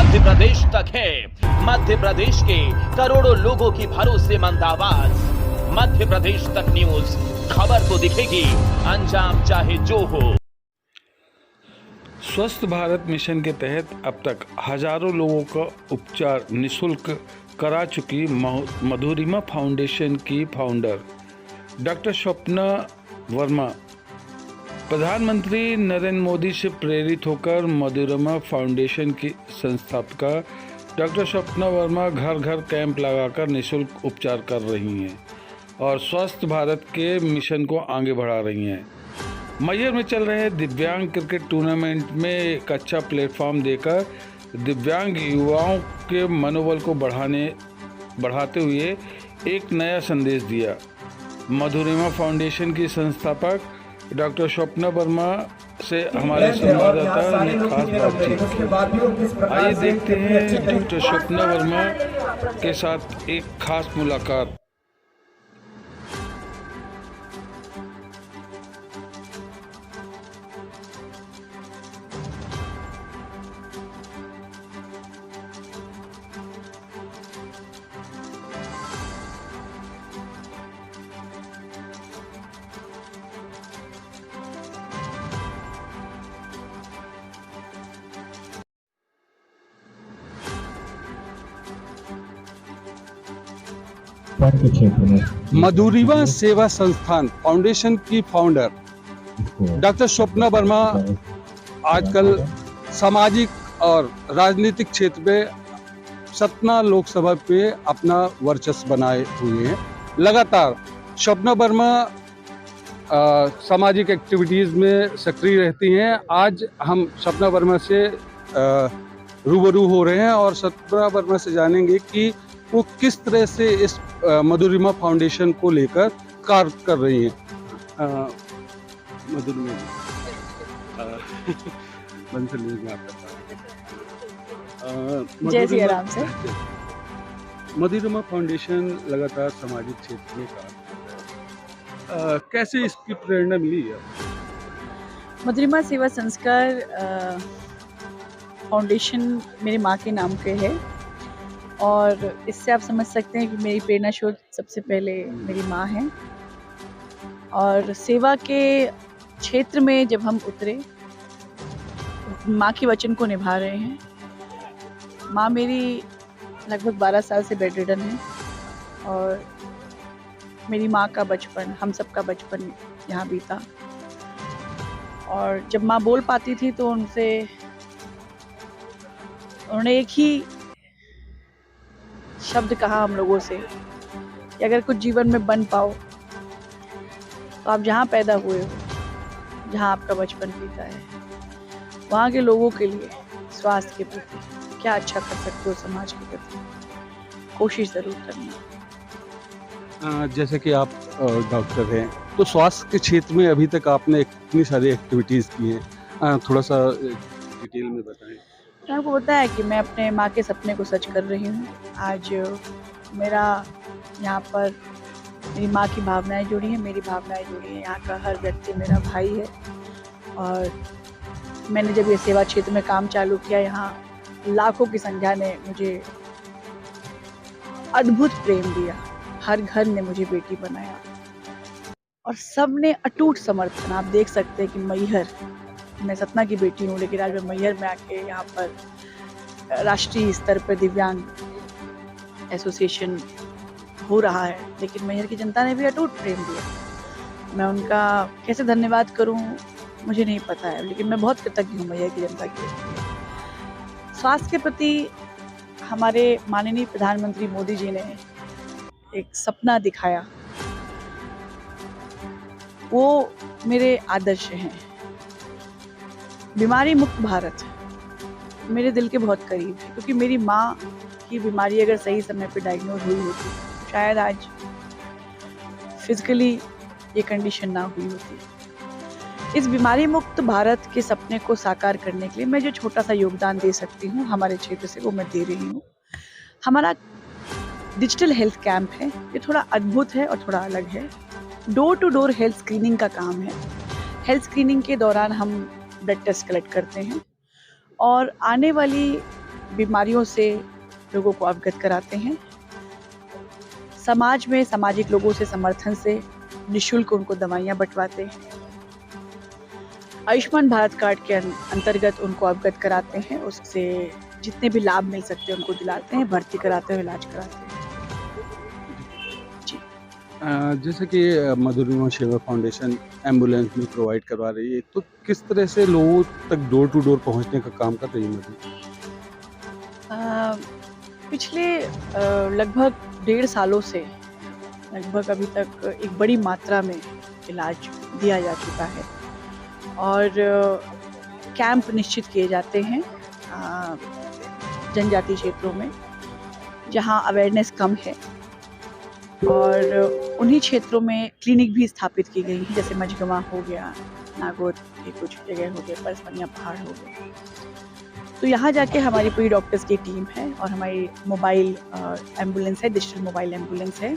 मध्य प्रदेश तक है। मध्य प्रदेश के करोड़ों लोगों की भरोसेमंद आवाज। मध्य प्रदेश तक न्यूज, खबर तो दिखेगी, अंजाम चाहे जो हो। स्वस्थ भारत मिशन के तहत अब तक हजारों लोगों का उपचार निःशुल्क करा चुकी मधुरिमा फाउंडेशन की फाउंडर डॉक्टर स्वप्ना वर्मा प्रधानमंत्री नरेंद्र मोदी से प्रेरित होकर मधुरिमा फाउंडेशन की संस्थापिका डॉक्टर स्वप्ना वर्मा घर घर कैंप लगाकर निःशुल्क उपचार कर रही हैं और स्वस्थ भारत के मिशन को आगे बढ़ा रही हैं। मैहर में चल रहे दिव्यांग क्रिकेट टूर्नामेंट में एक अच्छा प्लेटफॉर्म देकर दिव्यांग युवाओं के मनोबल को बढ़ाते हुए एक नया संदेश दिया। मधुरिमा फाउंडेशन की संस्थापक डॉक्टर स्वप्ना वर्मा से हमारे संवाददाता ने खास बातचीत की। आइए देखते हैं डॉक्टर स्वप्ना वर्मा के साथ एक खास मुलाकात। मधुरिमा सेवा संस्थान फाउंडेशन की फाउंडर डॉक्टर स्वप्ना वर्मा आजकल सामाजिक और राजनीतिक क्षेत्र में सतना लोकसभा पे अपना वर्चस्व बनाए हुए हैं। लगातार स्वप्ना वर्मा सामाजिक एक्टिविटीज़ में सक्रिय रहती हैं। आज हम स्वप्ना वर्मा से रूबरू हो रहे हैं और स्वप्ना वर्मा से जानेंगे कि वो किस तरह से इस मधुरिमा फाउंडेशन को लेकर कार्य कर रही हैं। मधुरिमा जय श्री राम से। मधुरिमा फाउंडेशन लगातार सामाजिक क्षेत्र में कार्य कर रहा है। कैसे इसकी प्रेरणा मिली है? मधुरिमा सेवा संस्कार फाउंडेशन मेरी माँ के नाम पे है और इससे आप समझ सकते हैं कि मेरी प्रेरणा स्रोत सबसे पहले मेरी माँ है। और सेवा के क्षेत्र में जब हम उतरे, माँ के वचन को निभा रहे हैं। माँ मेरी लगभग 12 साल से बेड रिडन है और मेरी माँ का बचपन, हम सब का बचपन यहाँ बीता। और जब माँ बोल पाती थी तो उन्होंने एक ही शब्द कहा हम लोगों से कि अगर कुछ जीवन में बन पाओ तो आप जहाँ पैदा हुए हो, जहाँ आपका बचपन बीता है, वहाँ के लोगों के लिए स्वास्थ्य के प्रति क्या अच्छा कर सकते हो, समाज के प्रति कोशिश ज़रूर करना। जैसे कि आप डॉक्टर हैं तो स्वास्थ्य के क्षेत्र में अभी तक आपने इतनी सारी एक्टिविटीज़ की हैं, थोड़ा सा डिटेल में बताएं। आपको पता है कि मैं अपने माँ के सपने को सच कर रही हूँ। आज मेरा यहाँ पर मेरी माँ की भावनाएं जुड़ी हैं, मेरी भावनाएं जुड़ी हैं। यहाँ का हर व्यक्ति मेरा भाई है और मैंने जब ये सेवा क्षेत्र में काम चालू किया, यहाँ लाखों की संख्या ने मुझे अद्भुत प्रेम दिया। हर घर ने मुझे बेटी बनाया और सब ने अटूट समर्थन। आप देख सकते हैं कि मैहर, मैं सतना की बेटी हूँ लेकिन आज मैं मैहर में आके यहाँ पर राष्ट्रीय स्तर पर दिव्यांग एसोसिएशन हो रहा है, लेकिन मैहर की जनता ने भी अटूट प्रेम दिया। मैं उनका कैसे धन्यवाद करूँ मुझे नहीं पता है, लेकिन मैं बहुत कृतज्ञ हूँ मैहर की जनता के लिए। स्वास्थ्य के प्रति हमारे माननीय प्रधानमंत्री मोदी जी ने एक सपना दिखाया, वो मेरे आदर्श हैं। बीमारी मुक्त भारत मेरे दिल के बहुत करीब है, क्योंकि मेरी माँ की बीमारी अगर सही समय पे डायग्नोज हुई होती शायद आज फिजिकली ये कंडीशन ना हुई होती। इस बीमारी मुक्त भारत के सपने को साकार करने के लिए मैं जो छोटा सा योगदान दे सकती हूँ हमारे क्षेत्र से, वो मैं दे रही हूँ। हमारा डिजिटल हेल्थ कैंप है, ये थोड़ा अद्भुत है और थोड़ा अलग है। Door to door health screening का काम है। हेल्थ स्क्रीनिंग के दौरान हम ब्लड टेस्ट कलेक्ट करते हैं और आने वाली बीमारियों से लोगों को अवगत कराते हैं। समाज में सामाजिक लोगों से समर्थन से निःशुल्क उनको दवाइयाँ बंटवाते हैं। आयुष्मान भारत कार्ड के अंतर्गत उनको अवगत कराते हैं, उससे जितने भी लाभ मिल सकते हैं उनको दिलाते हैं, भर्ती कराते हैं, इलाज कराते हैं। जैसे कि मधुरिमा सेवा फाउंडेशन एम्बुलेंस भी प्रोवाइड करवा रही है, तो किस तरह से लोगों तक डोर टू डोर पहुंचने का काम कर रही है मधु? पिछले लगभग 1.5 सालों से लगभग अभी तक एक बड़ी मात्रा में इलाज दिया जा चुका है और कैंप निश्चित किए जाते हैं जनजातीय क्षेत्रों में जहां अवेयरनेस कम है, और उन्हीं क्षेत्रों में क्लिनिक भी स्थापित की गई है, जैसे मझगवा हो गया, नागौर की कुछ जगह हो गए, परसमनिया पहाड़ हो गए। तो यहाँ जाके हमारी पूरी डॉक्टर्स की टीम है और हमारी मोबाइल एम्बुलेंस है, डिजिटल मोबाइल एम्बुलेंस है।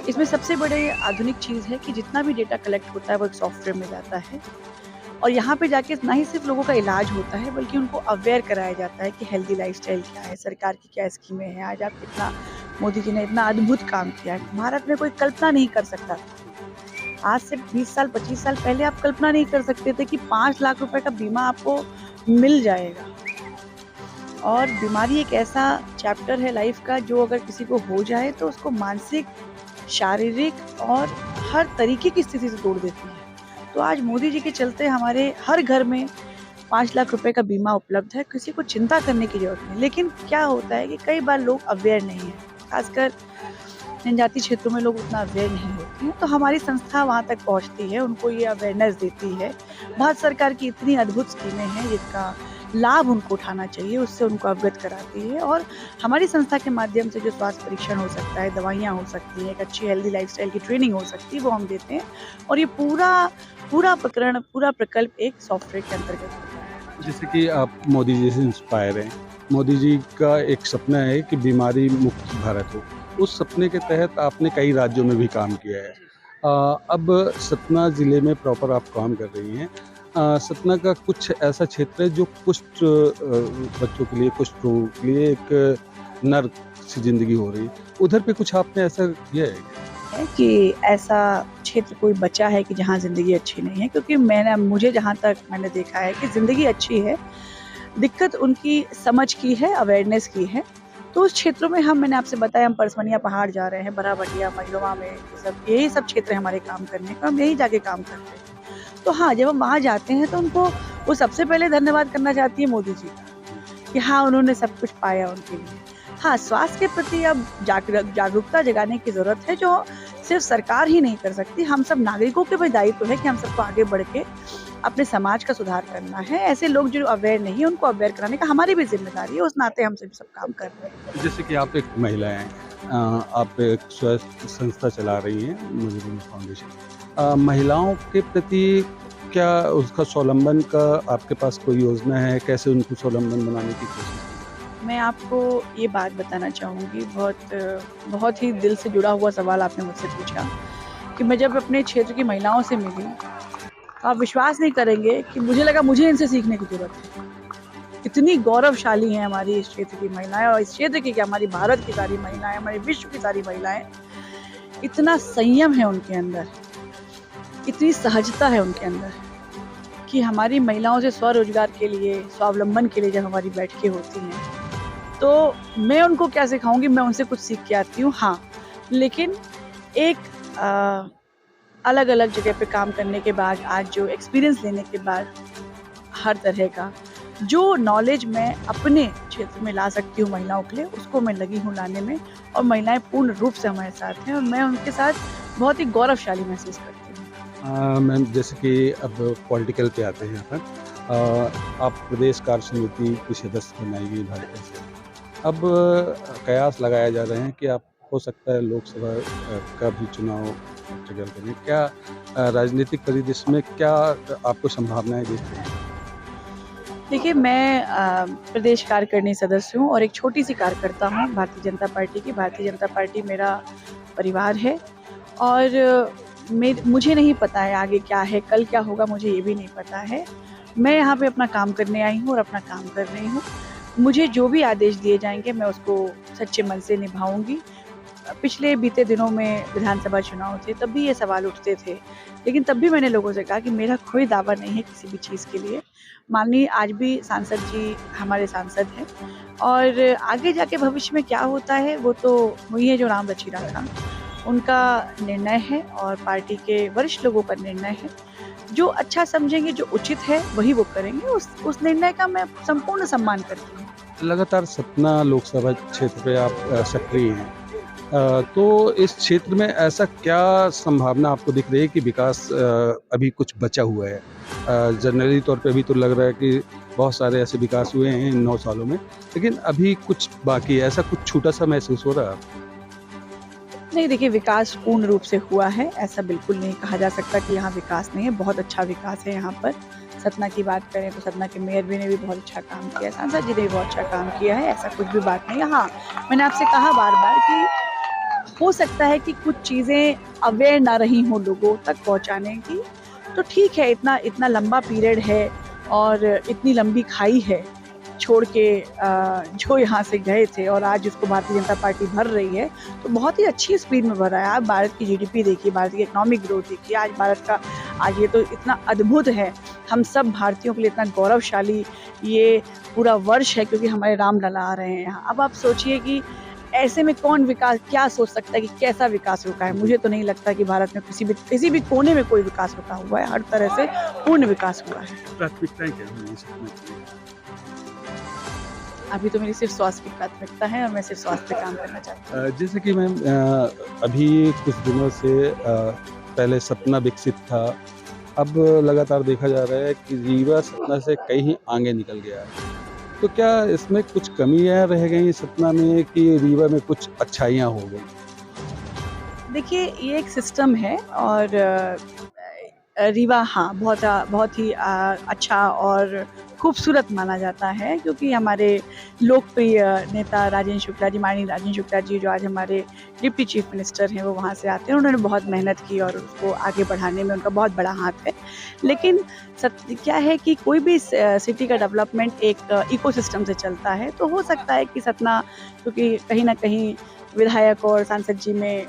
इसमें सबसे बड़े आधुनिक चीज़ है कि जितना भी डेटा कलेक्ट होता है वो एक सॉफ्टवेयर में जाता है और यहाँ पे जाके ना ही सिर्फ लोगों का इलाज होता है बल्कि उनको अवेयर कराया जाता है कि हेल्दी लाइफस्टाइल क्या है, सरकार की क्या स्कीमें हैं। आज आप कितना, मोदी जी ने इतना अद्भुत काम किया है, भारत में कोई कल्पना नहीं कर सकता था। आज से 20 साल 25 साल पहले आप कल्पना नहीं कर सकते थे कि 5 लाख रुपए का बीमा आपको मिल जाएगा। और बीमारी एक ऐसा चैप्टर है लाइफ का जो अगर किसी को हो जाए तो उसको मानसिक, शारीरिक और हर तरीके की स्थिति से तोड़ देती है। तो आज मोदी जी के चलते हमारे हर घर में 5 लाख रुपए का बीमा उपलब्ध है, किसी को चिंता करने की जरूरत नहीं। लेकिन क्या होता है कि कई बार लोग अवेयर नहीं है, खासकर जनजातीय क्षेत्रों में लोग उतना अवेयर नहीं होते हैं। तो हमारी संस्था वहाँ तक पहुँचती है, उनको ये अवेयरनेस देती है। भारत सरकार की इतनी अद्भुत स्कीमें हैं जिसका लाभ उनको उठाना चाहिए, उससे उनको अवगत कराती है। और हमारी संस्था के माध्यम से जो स्वास्थ्य परीक्षण हो सकता है, दवाइयाँ हो सकती हैं, एक अच्छी हेल्दी लाइफस्टाइल की ट्रेनिंग हो सकती है, वो हम देते हैं। और ये पूरा प्रकरण, पूरा प्रकल्प एक सॉफ्टवेयर के अंतर्गत होता है। जैसे कि आप मोदी जी से इंस्पायर हैं, मोदी जी का एक सपना है कि बीमारी मुक्त भारत हो। उस सपने के तहत आपने कई राज्यों में भी काम किया है। अब सतना ज़िले में प्रॉपर आप काम कर रही हैं। सतना का कुछ ऐसा क्षेत्र है जो कुष्ठ बच्चों के लिए, कुष्ठ रोगों के लिए एक नर्क सी जिंदगी हो रही है, उधर पे कुछ आपने ऐसा किया है कि ऐसा क्षेत्र कोई बचा है कि जहाँ ज़िंदगी अच्छी नहीं है? क्योंकि मुझे जहाँ तक मैंने देखा है कि ज़िंदगी अच्छी है, दिक्कत उनकी समझ की है, अवेयरनेस की है। तो उस क्षेत्रों में मैंने आपसे बताया, हम परसमनिया पहाड़ जा रहे हैं, बराबटिया, मझगवा में, यही सब क्षेत्र है हमारे काम करने का, हम यहीं जाके काम करते हैं। तो हाँ, जब हम वहाँ जाते हैं तो उनको वो सबसे पहले धन्यवाद करना चाहती है मोदी जी का कि हाँ, उन्होंने सब कुछ पाया उनके लिए। हाँ, स्वास्थ्य के प्रति अब जागरूकता जगाने की ज़रूरत है, जो सिर्फ सरकार ही नहीं कर सकती, हम सब नागरिकों के भी दायित्व है कि हम सबको आगे बढ़ के अपने समाज का सुधार करना है। ऐसे लोग जो अवेयर नहीं है उनको अवेयर कराने का हमारी भी जिम्मेदारी है, उस नाते हम सब काम कर रहे हैं। जैसे कि आप एक महिला हैं, आप एक स्वास्थ्य संस्था चला रही हैं, मधुरिमा फाउंडेशन। महिलाओं के प्रति क्या उसका स्वावलंबन का आपके पास कोई योजना है? कैसे उनको स्वावलंबन बनाने की कोशिश? मैं आपको ये बात बताना चाहूँगी, बहुत ही दिल से जुड़ा हुआ सवाल आपने मुझसे पूछा कि मैं जब अपने क्षेत्र की महिलाओं से मिली, आप विश्वास नहीं करेंगे कि मुझे लगा मुझे इनसे सीखने की जरूरत है। इतनी गौरवशाली हैं हमारी इस क्षेत्र की महिलाएं, और इस क्षेत्र की क्या, हमारी भारत की सारी महिलाएं, हमारे विश्व की सारी महिलाएं। इतना संयम है उनके अंदर, इतनी सहजता है उनके अंदर कि हमारी महिलाओं से स्वरोजगार के लिए, स्वावलंबन के लिए जब हमारी बैठकें होती हैं तो मैं उनको क्या सिखाऊंगी, मैं उनसे कुछ सीख के आती हूँ। हाँ, लेकिन एक अलग अलग जगह पे काम करने के बाद, आज जो एक्सपीरियंस लेने के बाद, हर तरह का जो नॉलेज मैं अपने क्षेत्र में ला सकती हूँ महिलाओं के लिए, उसको मैं लगी हूँ लाने में। और महिलाएं पूर्ण रूप से हमारे साथ हैं और मैं उनके साथ बहुत ही गौरवशाली महसूस करती हूँ। मैम, जैसे कि अब पॉलिटिकल पे आते हैं यहाँ पर, आप प्रदेश कार्य समिति की सदस्य बनाई गई भाजपा से। अब कयास लगाया जा रहे हैं कि आप हो सकता है लोकसभा का भी चुनाव ट्रिगर करें। क्या राजनीतिक परिदृश्य में क्या आपको संभावनाएं देखते हैं? देखिए, मैं प्रदेश कार्यकारिणी सदस्य हूँ और एक छोटी सी कार्यकर्ता हूँ भारतीय जनता पार्टी की। भारतीय जनता पार्टी मेरा परिवार है और मुझे नहीं पता है आगे क्या है, कल क्या होगा, मुझे ये भी नहीं पता है। मैं यहाँ पे अपना काम करने आई हूँ और अपना काम कर रही हूँ। मुझे जो भी आदेश दिए जाएंगे मैं उसको सच्चे मन से निभाऊंगी। पिछले बीते दिनों में विधानसभा चुनाव थे, तब भी ये सवाल उठते थे, लेकिन तब भी मैंने लोगों से कहा कि मेरा कोई दावा नहीं है किसी भी चीज़ के लिए। माननीय आज भी सांसद जी हमारे सांसद हैं और आगे जाके भविष्य में क्या होता है वो तो वही है जो राम रची राखा, उनका निर्णय है और पार्टी के वरिष्ठ लोगों का निर्णय है। जो अच्छा समझेंगे, जो उचित है वही वो करेंगे। उस निर्णय का मैं संपूर्ण सम्मान करती हूँ। लगातार सतना लोकसभा क्षेत्र पे आप सक्रिय हैं, तो इस क्षेत्र में ऐसा क्या संभावना आपको दिख रही है कि विकास अभी कुछ बचा हुआ है? जनरली तौर पे अभी तो लग रहा है कि बहुत सारे ऐसे विकास हुए हैं इन 9 सालों में, लेकिन अभी कुछ बाकी है, ऐसा कुछ छोटा सा महसूस हो रहा है? नहीं, देखिए विकास पूर्ण रूप से हुआ है, ऐसा बिल्कुल नहीं कहा जा सकता कि यहाँ विकास नहीं है। बहुत अच्छा विकास है यहाँ पर। सतना की बात करें तो सतना के मेयर भी ने भी बहुत अच्छा काम किया है, सांसद जी ने भी बहुत अच्छा काम किया है, ऐसा कुछ भी बात नहीं है। हाँ, मैंने आपसे कहा बार बार कि हो सकता है कि कुछ चीज़ें अवेयर ना रही हों लोगों तक पहुँचाने की, तो ठीक है, इतना लंबा पीरियड है और इतनी लंबी खाई है छोड़ के जो यहाँ से गए थे और आज उसको भारतीय जनता पार्टी भर रही है, तो बहुत ही अच्छी स्पीड में भर रहा है। आप भारत की जीडीपी देखिए, भारत की इकोनॉमिक ग्रोथ देखिए, आज भारत का आज ये तो इतना अद्भुत है, हम सब भारतीयों के लिए इतना गौरवशाली ये पूरा वर्ष है क्योंकि हमारे रामलला आ रहे हैं यहाँ। अब आप सोचिए कि ऐसे में कौन विकास क्या सोच सकता है कि कैसा विकास रुका है? मुझे तो नहीं लगता कि भारत में किसी भी कोने में कोई विकास रुका हुआ है, हर तरह से पूर्ण विकास हुआ है। प्राथमिकताएं क्या होंगी? अभी तो मेरी सिर्फ स्वास्थ्य की प्राथमिकता है और मैं सिर्फ स्वास्थ्य पे काम करना चाहती हूँ। जैसे कि मैम अभी कुछ दिनों से पहले सतना विकसित था, अब लगातार देखा जा रहा है कि रीवा सतना से कहीं आगे निकल गया है, तो क्या इसमें कुछ कमियां रह गई सतना में कि रीवा में कुछ अच्छाइयां हो गई? देखिए, ये एक सिस्टम है और रीवा हाँ बहुत ही अच्छा और खूबसूरत माना जाता है क्योंकि हमारे लोकप्रिय नेता राजेंद्र शुक्ला जी, माननीय राजेंद्र शुक्ला जी जो आज हमारे डिप्टी चीफ मिनिस्टर हैं, वो वहाँ से आते हैं। उन्होंने बहुत मेहनत की और उसको आगे बढ़ाने में उनका बहुत बड़ा हाथ है। लेकिन क्या है कि कोई भी सिटी का डेवलपमेंट एक इकोसिस्टम से चलता है, तो हो सकता है कि सतना क्योंकि कहीं ना कहीं विधायक और सांसद जी में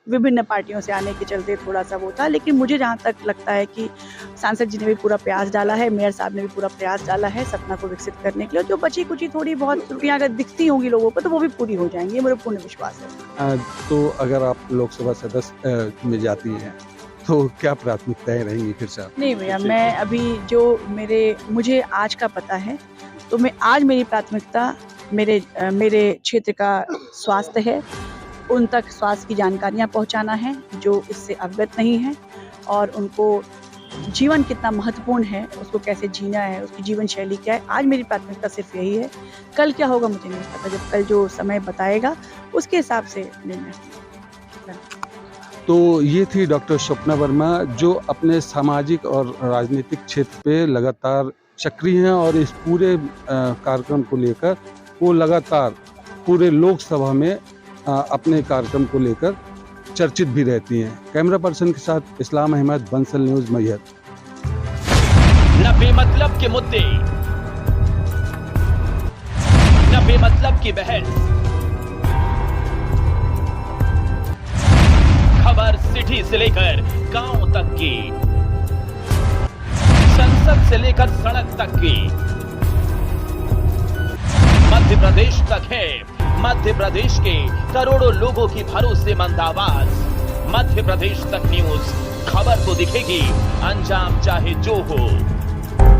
विभिन्न पार्टियों से आने के चलते थोड़ा सा वो था, लेकिन मुझे जहाँ तक लगता है कि सांसद जी ने भी पूरा प्रयास डाला है, मेयर साहब ने भी पूरा प्रयास डाला है सतना को विकसित करने के लिए। जो बची कुछ थोड़ी बहुत त्रुटियाँ अगर दिखती होंगी लोगों को तो वो भी पूरी हो जाएंगी, ये मुझे पूर्ण विश्वास है। तो अगर आप लोकसभा सदस्य में जाती हैं तो क्या प्राथमिकताएं रहेंगी फिर से? नहीं भैया, मैं अभी जो मुझे आज का पता है तो मैं आज मेरी प्राथमिकता मेरे क्षेत्र का स्वास्थ्य है, उन तक स्वास्थ्य की जानकारियाँ पहुँचाना है जो इससे अवगत नहीं है और उनको जीवन कितना महत्वपूर्ण है, उसको कैसे जीना है, उसकी जीवन शैली क्या है। आज मेरी प्राथमिकता सिर्फ यही है, कल क्या होगा मुझे नहीं पता, जब कल जो समय बताएगा उसके हिसाब से निर्णय। तो ये थी डॉक्टर स्वप्ना वर्मा जो अपने सामाजिक और राजनीतिक क्षेत्र पे लगातार सक्रिय हैं और इस पूरे कार्यक्रम को लेकर वो लगातार पूरे लोकसभा में अपने कार्यक्रम को लेकर चर्चित भी रहती हैं। कैमरा पर्सन के साथ इस्लाम अहमद, बंसल न्यूज़, मैहर। न बेमतलब के मुद्दे, न बेमतलब की बहस, खबर सिटी से लेकर गांव तक की, संसद से लेकर सड़क तक की, मध्य प्रदेश तक है। मध्य प्रदेश के करोड़ों लोगों की भरोसेमंद आवाज, मध्य प्रदेश तक न्यूज। खबर तो दिखेगी, अंजाम चाहे जो हो।